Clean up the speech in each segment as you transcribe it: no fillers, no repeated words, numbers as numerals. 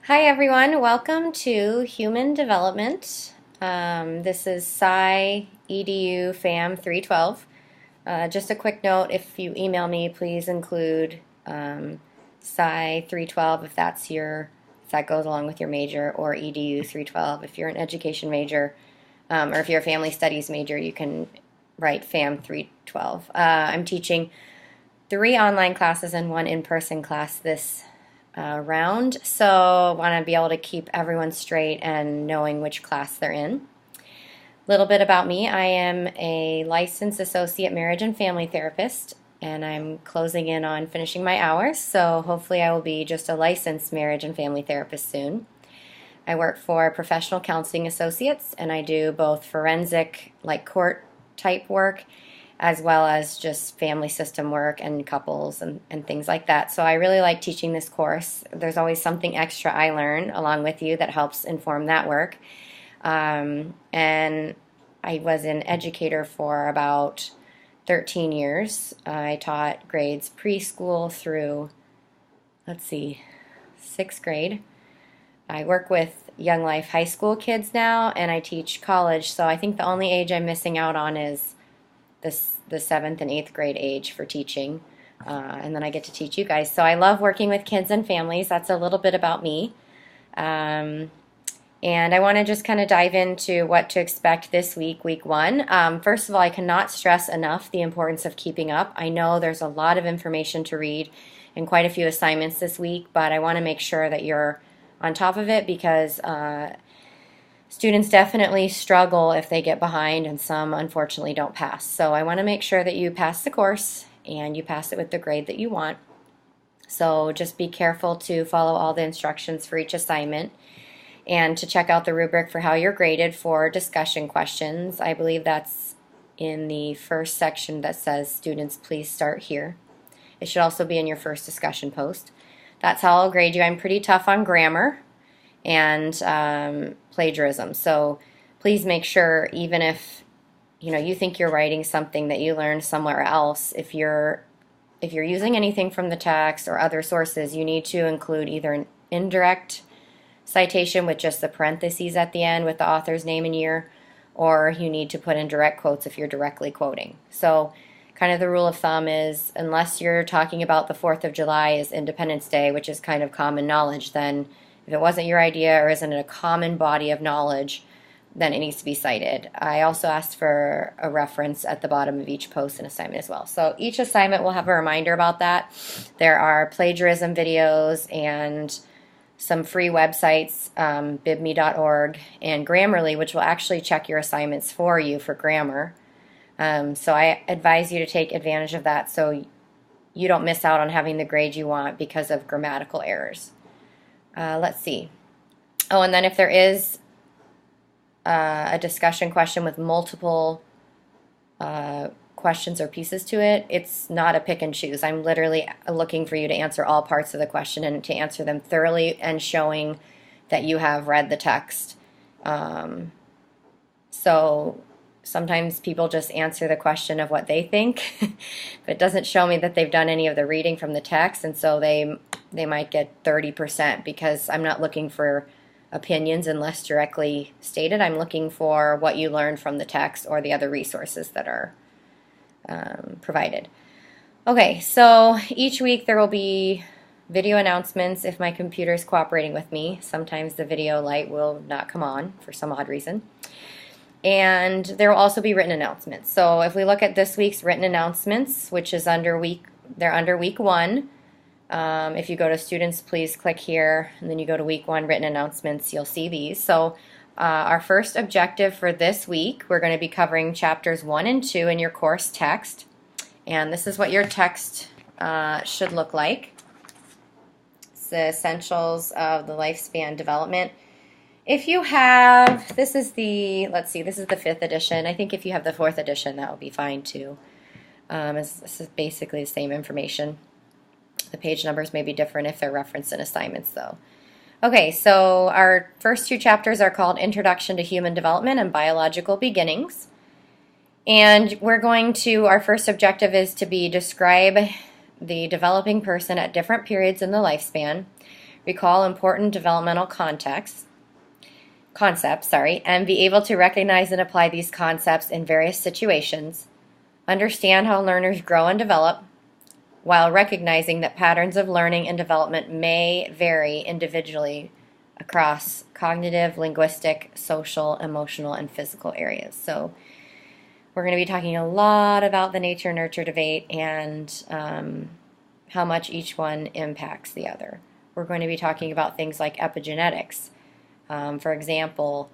Hi everyone, welcome to Human Development. This is Sci EDU 312. Just a quick note, if you email me, please include Sci 312 if that goes along with your major, or EDU 312 if you're an education major, or if you're a family studies major, you can write FAM 312. I'm teaching 3 online classes and 1 in-person class this round, so I want to be able to keep everyone straight and knowing which class they're in. A little bit about me. I am a licensed associate marriage and family therapist, and I'm closing in on finishing my hours, so hopefully I will be just a licensed marriage and family therapist soon. I work for Professional Counseling Associates, and I do both forensic, like court type work, as well as just family system work and couples and things like that. So I really like teaching this course. There's always something extra I learn along with you that helps inform that work. And I was an educator for about 13 years. I taught grades preschool through, 6th grade. I work with Young Life high school kids now, and I teach college. So I think the only age I'm missing out on is the 7th and 8th grade age for teaching, and then I get to teach you guys. So I love working with kids and families. That's a little bit about me, and I want to just kind of dive into what to expect this week, week 1. First of all, I cannot stress enough the importance of keeping up. I know there's a lot of information to read and quite a few assignments this week, but I want to make sure that you're on top of it, because students definitely struggle if they get behind, and some unfortunately don't pass. So I want to make sure that you pass the course and you pass it with the grade that you want. So just be careful to follow all the instructions for each assignment, and to check out the rubric for how you're graded for discussion questions. I believe that's in the first section that says, students, please start here. It should also be in your first discussion post. That's how I'll grade you. I'm pretty tough on grammar and plagiarism. So please make sure, even if you think you're writing something that you learned somewhere else, if you're using anything from the text or other sources, you need to include either an indirect citation with just the parentheses at the end with the author's name and year, or you need to put in direct quotes if you're directly quoting. So kind of the rule of thumb is, unless you're talking about the 4th of July as Independence Day, which is kind of common knowledge, then if it wasn't your idea or isn't a common body of knowledge, then it needs to be cited. I also asked for a reference at the bottom of each post and assignment as well. So each assignment will have a reminder about that. There are plagiarism videos and some free websites, bibme.org and Grammarly, which will actually check your assignments for you for grammar. So I advise you to take advantage of that so you don't miss out on having the grade you want because of grammatical errors. Let's see. Oh, and then if there is a discussion question with multiple questions or pieces to it, it's not a pick and choose. I'm literally looking for you to answer all parts of the question and to answer them thoroughly and showing that you have read the text. So sometimes people just answer the question of what they think, but it doesn't show me that they've done any of the reading from the text, and so they might get 30%, because I'm not looking for opinions unless directly stated. I'm looking for what you learned from the text or the other resources that are provided. Okay, so each week there will be video announcements if my computer is cooperating with me. Sometimes the video light will not come on for some odd reason. And there will also be written announcements. So if we look at this week's written announcements, which is under week 1. If you go to students, please click here, and then you go to week 1 written announcements, you'll see these. So our first objective for this week, we're going to be covering chapters 1 and 2 in your course text. And this is what your text should look like. It's the essentials of the lifespan development. If you have, this is the 5th edition. I think if you have the 4th edition, that will be fine too. This is basically the same information. The page numbers may be different if they're referenced in assignments though. Okay, so our first 2 chapters are called Introduction to Human Development and Biological Beginnings. And our first objective is to describe the developing person at different periods in the lifespan. recall important developmental concepts, and be able to recognize and apply these concepts in various situations, understand how learners grow and develop, while recognizing that patterns of learning and development may vary individually across cognitive, linguistic, social, emotional, and physical areas. So we're going to be talking a lot about the nature-nurture debate and how much each one impacts the other. We're going to be talking about things like epigenetics. For example,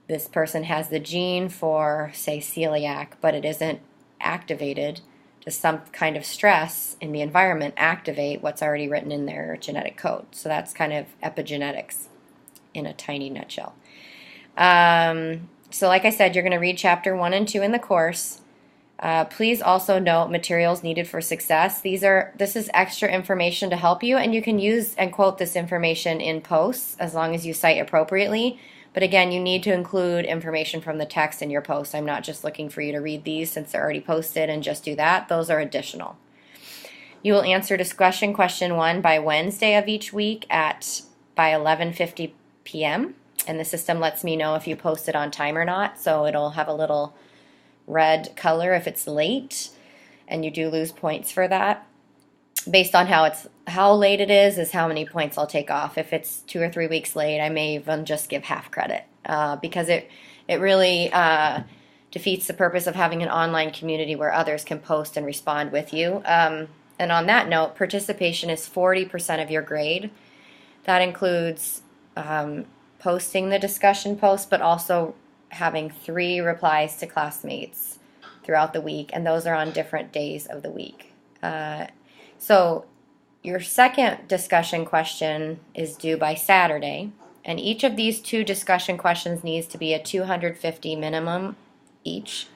this person has the gene for, say, celiac, but it isn't activated. Does some kind of stress in the environment activate what's already written in their genetic code? So that's kind of epigenetics in a tiny nutshell. So like I said, you're going to read chapter 1 and 2 in the course. Please also note materials needed for success. This is extra information to help you, and you can use and quote this information in posts as long as you cite appropriately. But again, you need to include information from the text in your post. I'm not just looking for you to read these since they're already posted and just do that. Those are additional. You will answer discussion question 1 by Wednesday of each week by 11:50 p.m. And the system lets me know if you posted on time or not, so it'll have a little red color if it's late, and you do lose points for that. Based on how late it is how many points I'll take off. If it's 2 or 3 weeks late, I may even just give half credit because it really defeats the purpose of having an online community where others can post and respond with you. And on that note, participation is 40% of your grade. That includes posting the discussion post, but also having 3 replies to classmates throughout the week, and those are on different days of the week. So your second discussion question is due by Saturday, and each of these 2 discussion questions needs to be a 250 minimum each.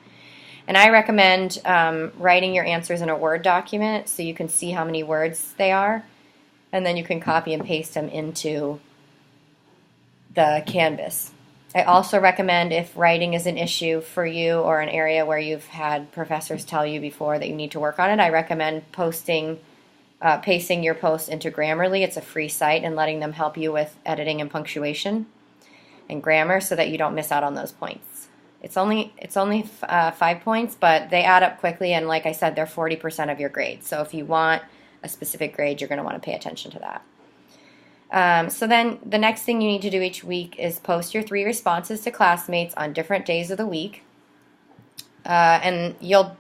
And I recommend writing your answers in a Word document so you can see how many words they are, and then you can copy and paste them into the Canvas. I also recommend, if writing is an issue for you or an area where you've had professors tell you before that you need to work on it, I recommend pasting your post into Grammarly. It's a free site, and letting them help you with editing and punctuation and grammar so that you don't miss out on those points. It's only 5 points, but they add up quickly, and like I said, they're 40% of your grade. So if you want a specific grade, you're going to want to pay attention to that. So then the next thing you need to do each week is post your 3 responses to classmates on different days of the week. And you'll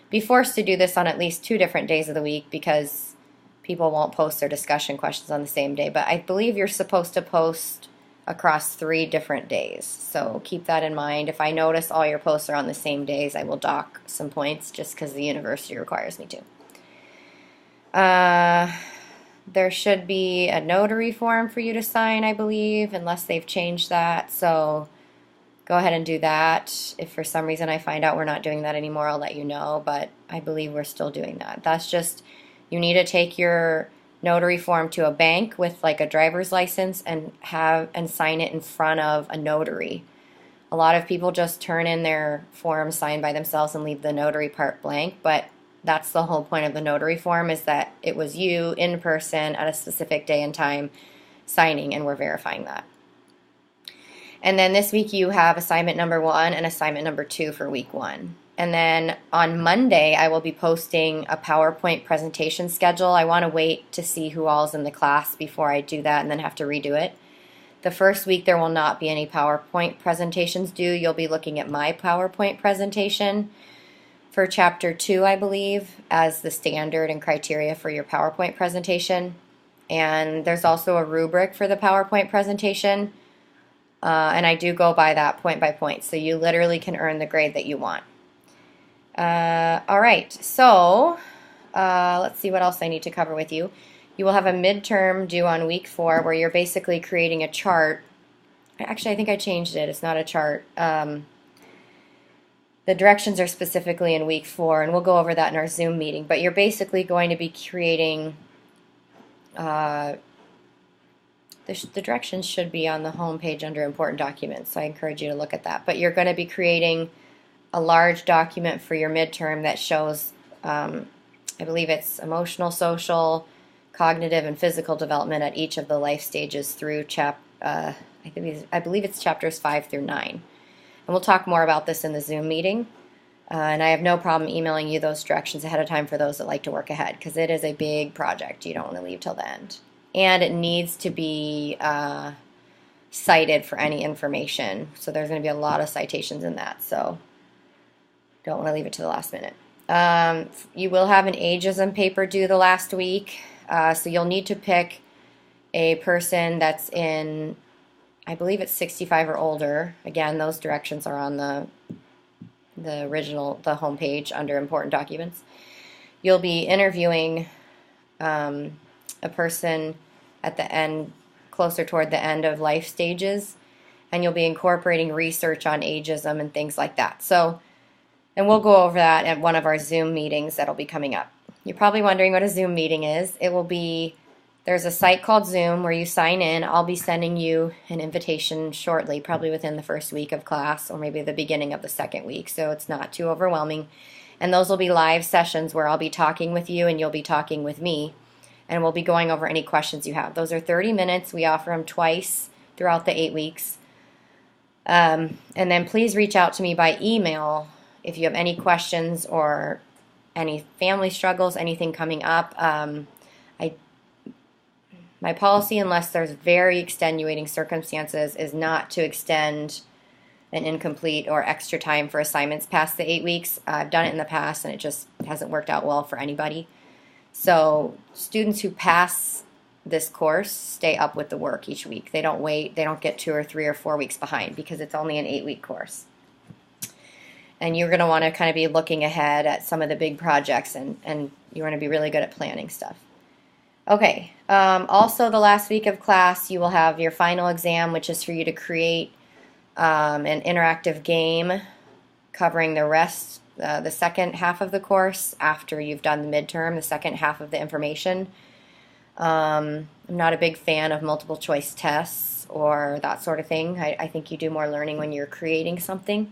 be forced to do this on at least 2 different days of the week because people won't post their discussion questions on the same day. But I believe you're supposed to post across 3 different days. So keep that in mind. If I notice all your posts are on the same days, I will dock some points just because the university requires me to. There should be a notary form for you to sign, I believe, unless they've changed that. So go ahead and do that. If for some reason I find out we're not doing that anymore, I'll let you know. But I believe we're still doing that. That's just, you need to take your notary form to a bank with like a driver's license and sign it in front of a notary. A lot of people just turn in their form signed by themselves and leave the notary part blank, but that's the whole point of the notary form, is that it was you in person at a specific day and time signing, and we're verifying that. And then this week you have assignment number 1 and assignment number 2 for week 1. And then on Monday I will be posting a PowerPoint presentation schedule. I want to wait to see who all's in the class before I do that and then have to redo it. The first week there will not be any PowerPoint presentations due. You'll be looking at my PowerPoint presentation for chapter 2, I believe, as the standard and criteria for your PowerPoint presentation. And there's also a rubric for the PowerPoint presentation, and I do go by that point by point, so you literally can earn the grade that you want. All right, so let's see what else I need to cover with you. You will have a midterm due on week 4 where you're basically creating a chart. Actually, I think I changed it. It's not a chart. The directions are specifically in week 4, and we'll go over that in our Zoom meeting. But you're basically going to be creating, the directions should be on the home page under important documents, so I encourage you to look at that. But you're going to be creating a large document for your midterm that shows, I believe it's emotional, social, cognitive and physical development at each of the life stages through I believe it's chapters 5 through 9. And we'll talk more about this in the Zoom meeting. And I have no problem emailing you those directions ahead of time for those that like to work ahead, because it is a big project. You don't want to leave till the end. And it needs to be cited for any information. So there's going to be a lot of citations in that. So don't want to leave it to the last minute. You will have an ageism paper due the last week. So you'll need to pick a person that's in, I believe it's 65 or older. Again, those directions are on the homepage under important documents. You'll be interviewing a person at the end, closer toward the end of life stages, and you'll be incorporating research on ageism and things like that. So, and we'll go over that at one of our Zoom meetings that'll be coming up. You're probably wondering what a Zoom meeting is. It will be, there's a site called Zoom where you sign in. I'll be sending you an invitation shortly, probably within the first week of class or maybe the beginning of the second week, so it's not too overwhelming. And those will be live sessions where I'll be talking with you and you'll be talking with me, and we'll be going over any questions you have. Those are 30 minutes. We offer them twice throughout the 8 weeks. And then please reach out to me by email if you have any questions or any family struggles, anything coming up. My policy, unless there's very extenuating circumstances, is not to extend an incomplete or extra time for assignments past the 8 weeks. I've done it in the past and it just hasn't worked out well for anybody. So students who pass this course stay up with the work each week. They don't wait. They don't get 2 or 3 or 4 weeks behind because it's only an 8-week course. And you're going to want to kind of be looking ahead at some of the big projects, and you want to be really good at planning stuff. Okay, also the last week of class you will have your final exam, which is for you to create an interactive game covering the rest, the second half of the course after you've done the midterm, the second half of the information. I'm not a big fan of multiple choice tests or that sort of thing. I think you do more learning when you're creating something.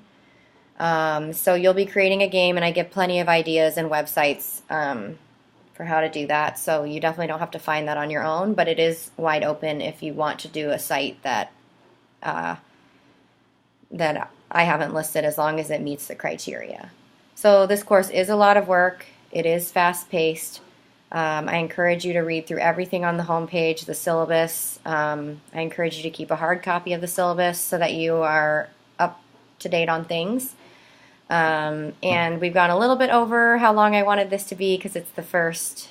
So you'll be creating a game, and I give plenty of ideas and websites for how to do that. So you definitely don't have to find that on your own, but it is wide open if you want to do a site that that I haven't listed, as long as it meets the criteria. So this course is a lot of work. It is fast-paced. I encourage you to read through everything on the homepage, the syllabus. I encourage you to keep a hard copy of the syllabus so that you are up to date on things. And we've gone a little bit over how long I wanted this to be because it's the first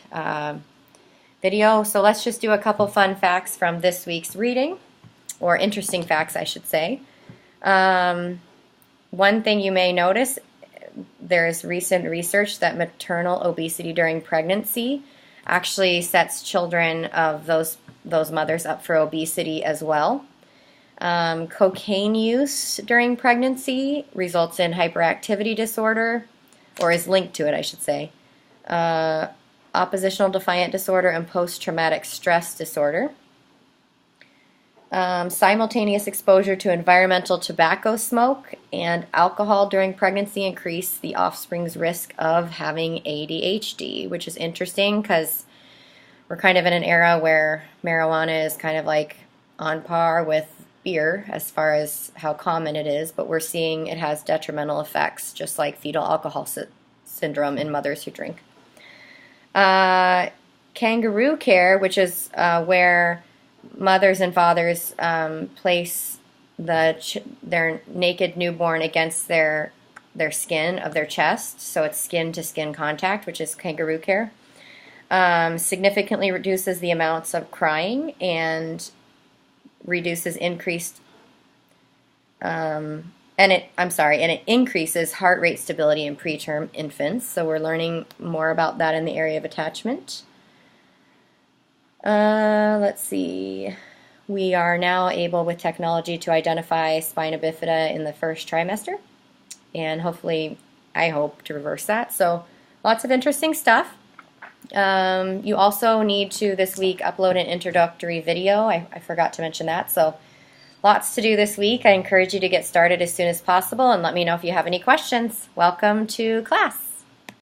video. So let's just do a couple fun facts from this week's reading, or interesting facts, I should say. One thing you may notice, there's recent research that maternal obesity during pregnancy actually sets children of those mothers up for obesity as well. Cocaine use during pregnancy results in hyperactivity disorder, or is linked to it, I should say. Oppositional defiant disorder and post-traumatic stress disorder. Simultaneous exposure to environmental tobacco smoke and alcohol during pregnancy increase the offspring's risk of having ADHD, which is interesting because we're kind of in an era where marijuana is kind of like on par with beer as far as how common it is, but we're seeing it has detrimental effects, just like fetal alcohol syndrome in mothers who drink. Kangaroo care, which is where mothers and fathers place their naked newborn against their skin of their chest, so it's skin-to-skin contact, which is kangaroo care. Significantly reduces the amounts of crying and reduces increased and it increases heart rate stability in preterm infants. So we're learning more about that in the area of attachment. Let's see. We are now able with technology to identify spina bifida in the first trimester, and hopefully, I hope to reverse that. So lots of interesting stuff. You also need to this week upload an introductory video. I forgot to mention that. So lots to do this week. I encourage you to get started as soon as possible and let me know if you have any questions. Welcome to class.